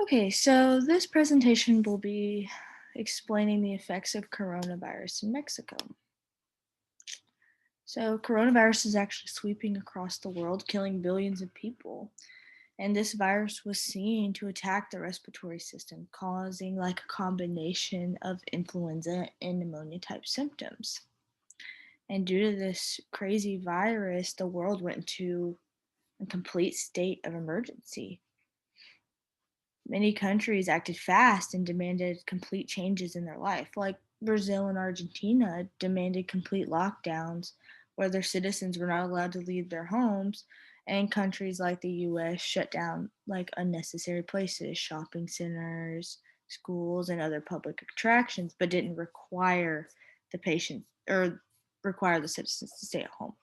Okay, so this presentation will be explaining the effects of coronavirus in Mexico. So, coronavirus is actually sweeping across the world, killing billions of people. And this virus was seen to attack the respiratory system, causing like a combination of influenza and pneumonia type symptoms. And due to this crazy virus, the world went into a complete state of emergency. Many countries acted fast and demanded complete changes in their life, like Brazil and Argentina demanded complete lockdowns where their citizens were not allowed to leave their homes, and countries like the US shut down like unnecessary places, shopping centers, schools, and other public attractions, but didn't require the patients or require the citizens to stay at home.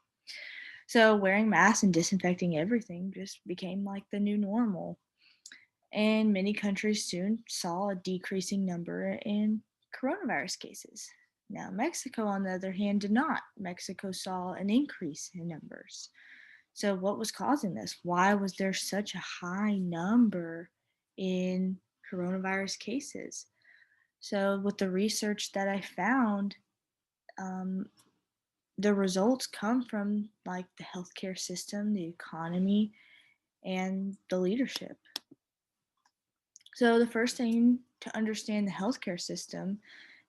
So wearing masks and disinfecting everything just became like the new normal, and many countries soon saw a decreasing number in coronavirus cases. Now, Mexico, on the other hand, did not. Mexico saw an increase in numbers. So, what was causing this? Why was there such a high number in coronavirus cases? So, with the research that I found, um, the results come from like the healthcare system, the economy, and the leadership. So the first thing to understand the healthcare system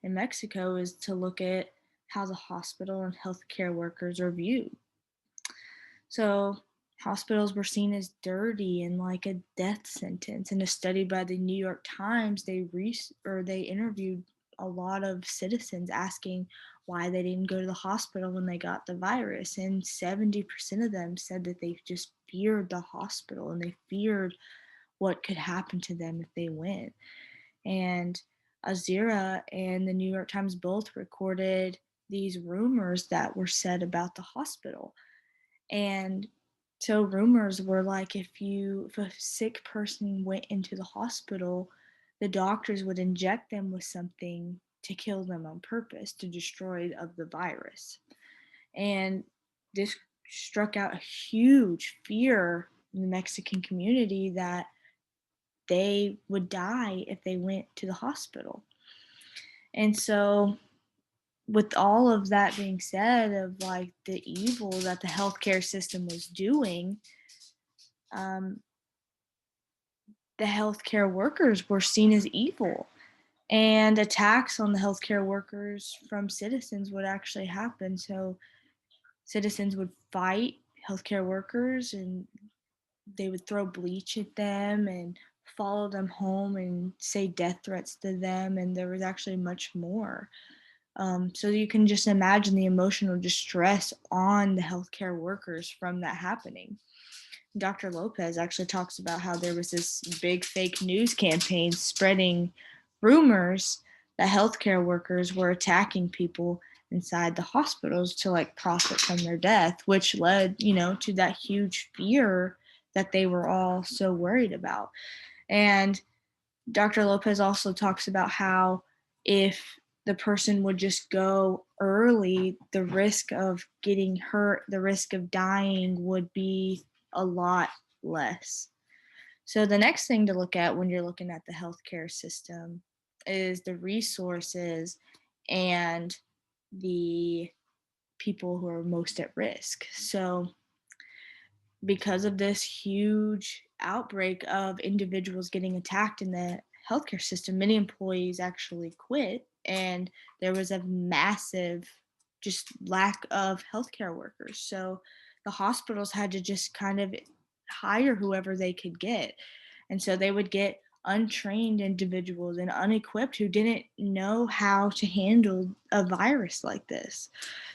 in Mexico is to look at how the hospital and healthcare workers are viewed. So hospitals were seen as dirty and like a death sentence. In a study by the New York Times, they interviewed a lot of citizens asking why they didn't go to the hospital when they got the virus, and 70% of them said that they just feared the hospital and they feared what could happen to them if they went. And Azira and the New York Times both recorded these rumors that were said about the hospital. And so rumors were like if a sick person went into the hospital, the doctors would inject them with something to kill them on purpose to destroy of the virus. And this struck out a huge fear in the Mexican community that they would die if they went to the hospital. And so, with all of that being said, of like the evil that the healthcare system was doing, um, the healthcare workers were seen as evil. And attacks on the healthcare workers from citizens would actually happen. So, citizens would fight healthcare workers and they would throw bleach at them and follow them home and say death threats to them. And there was actually much more. So you can just imagine the emotional distress on the healthcare workers from that happening. Dr. Lopez actually talks about how there was this big fake news campaign spreading rumors that healthcare workers were attacking people inside the hospitals to like profit from their death, which led, to that huge fear that they were all so worried about. And Dr. Lopez also talks about how if the person would just go early, the risk of getting hurt, the risk of dying would be a lot less. So, the next thing to look at when you're looking at the healthcare system is the resources and the people who are most at risk. So, because of this huge outbreak of individuals getting attacked in the healthcare system, many employees actually quit, and there was a massive just lack of healthcare workers. So the hospitals had to just kind of hire whoever they could get. And so they would get untrained individuals and unequipped who didn't know how to handle a virus like this.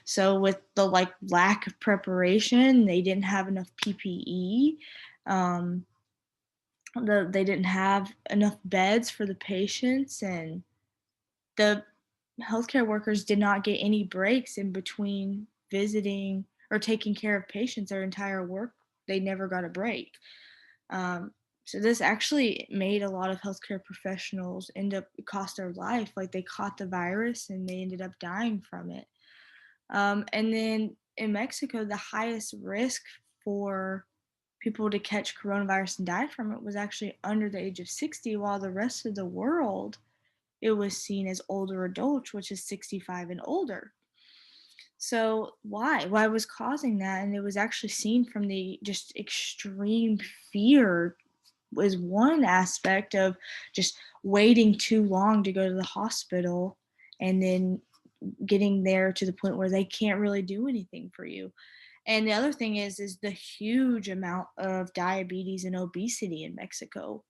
So with the like lack of preparation, they didn't have enough PPE. Um, they didn't have enough beds for the patients, and the healthcare workers did not get any breaks in between visiting or taking care of patients. Their entire work, they never got a break. Um, so this actually made a lot of healthcare professionals end up cost their life. Like they caught the virus and they ended up dying from it. And then in Mexico, the highest risk for people to catch coronavirus and die from it was actually under the age of 60, while the rest of the world, it was seen as older adults, which is 65 and older. So why? Why was causing that? And it was actually seen from the just extreme fear was one aspect of just waiting too long to go to the hospital and then getting there to the point where they can't really do anything for you. And the other thing is the huge amount of diabetes and obesity in Mexico.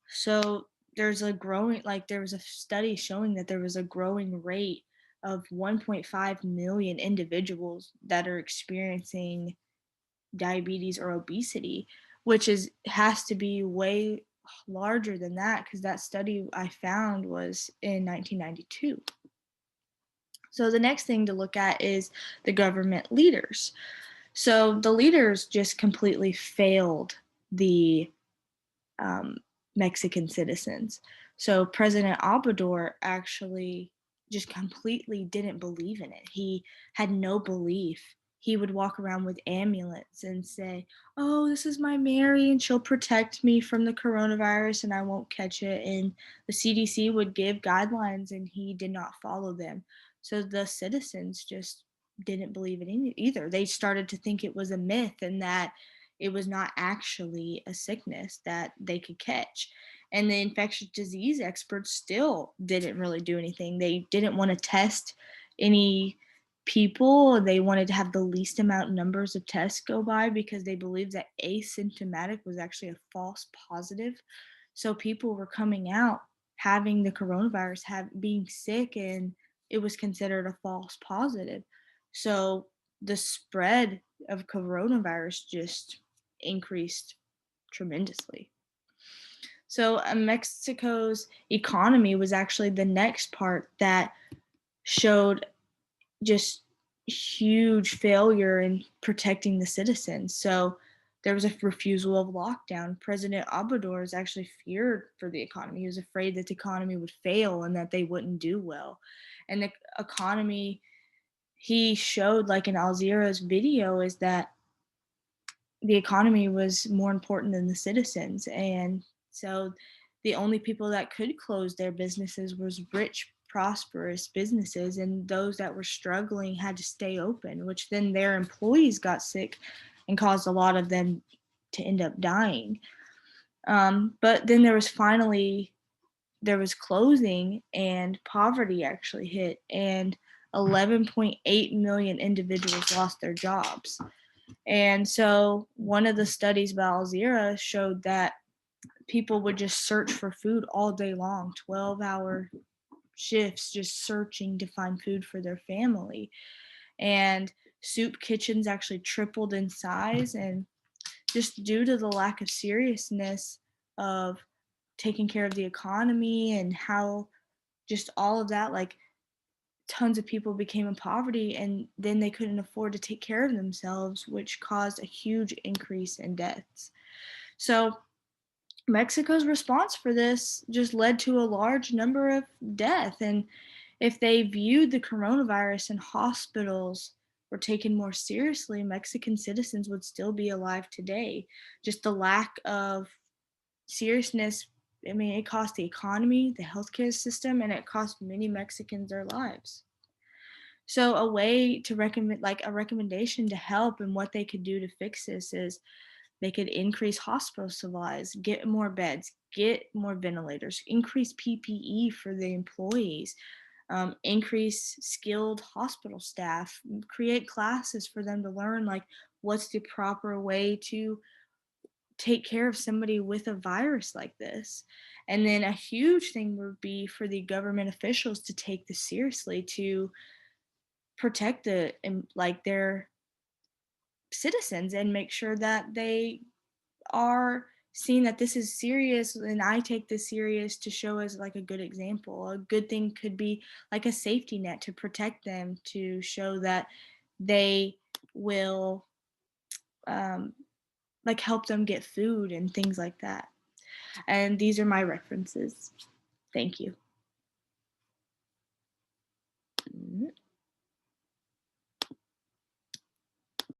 So there was a study showing that there was a growing rate of 1.5 million individuals that are experiencing diabetes or obesity, which is has to be way larger than that because that study I found was in 1992. So the next thing to look at is the government leaders. So the leaders just completely failed the um, Mexican citizens. So President Obrador actually just completely didn't believe in it. He had no belief. He would walk around with ambulance and say, "Oh, this is my Mary, and she'll protect me from the coronavirus, and I won't catch it." And the CDC would give guidelines, and he did not follow them. So the citizens just didn't believe it either. They started to think it was a myth and that it was not actually a sickness that they could catch. And the infectious disease experts still didn't really do anything. They didn't want to test any people. They wanted to have the least amount numbers of tests go by because they believed that asymptomatic was actually a false positive. So people were coming out having the coronavirus, being sick, and it was considered a false positive. So the spread of coronavirus just increased tremendously. So Mexico's economy was actually the next part that showed just huge failure in protecting the citizens. So there was a refusal of lockdown. President Obrador is actually feared for the economy. He was afraid that the economy would fail and that they wouldn't do well. And the economy he showed, like in Al Jazeera's video, is that the economy was more important than the citizens. And so the only people that could close their businesses was rich, prosperous businesses, and those that were struggling had to stay open, which then their employees got sick and caused a lot of them to end up dying. But then there was closing and poverty actually hit, and 11.8 million individuals lost their jobs. And so one of the studies by Al Jazeera showed that people would just search for food all day long, 12-hour shifts just searching to find food for their family. And soup kitchens actually tripled in size, and just due to the lack of seriousness of taking care of the economy and how just all of that, like tons of people became in poverty and then they couldn't afford to take care of themselves, which caused a huge increase in deaths. So Mexico's response for this just led to a large number of death. And if they viewed the coronavirus in hospitals were taken more seriously, Mexican citizens would still be alive today. Just the lack of seriousness, I mean, it cost the economy, the healthcare system, and it cost many Mexicans their lives. So a way to recommend, like a recommendation to help and what they could do to fix this is they could increase hospital supplies, get more beds, get more ventilators, increase PPE for the employees, increase skilled hospital staff, create classes for them to learn like what's the proper way to take care of somebody with a virus like this. And then a huge thing would be for the government officials to take this seriously, to protect like their citizens and make sure that they are seeing that this is serious and I take this serious, to show as like a good example. A good thing could be like a safety net to protect them, to show that they will um, like help them get food and things like that. And these are my references. Thank you.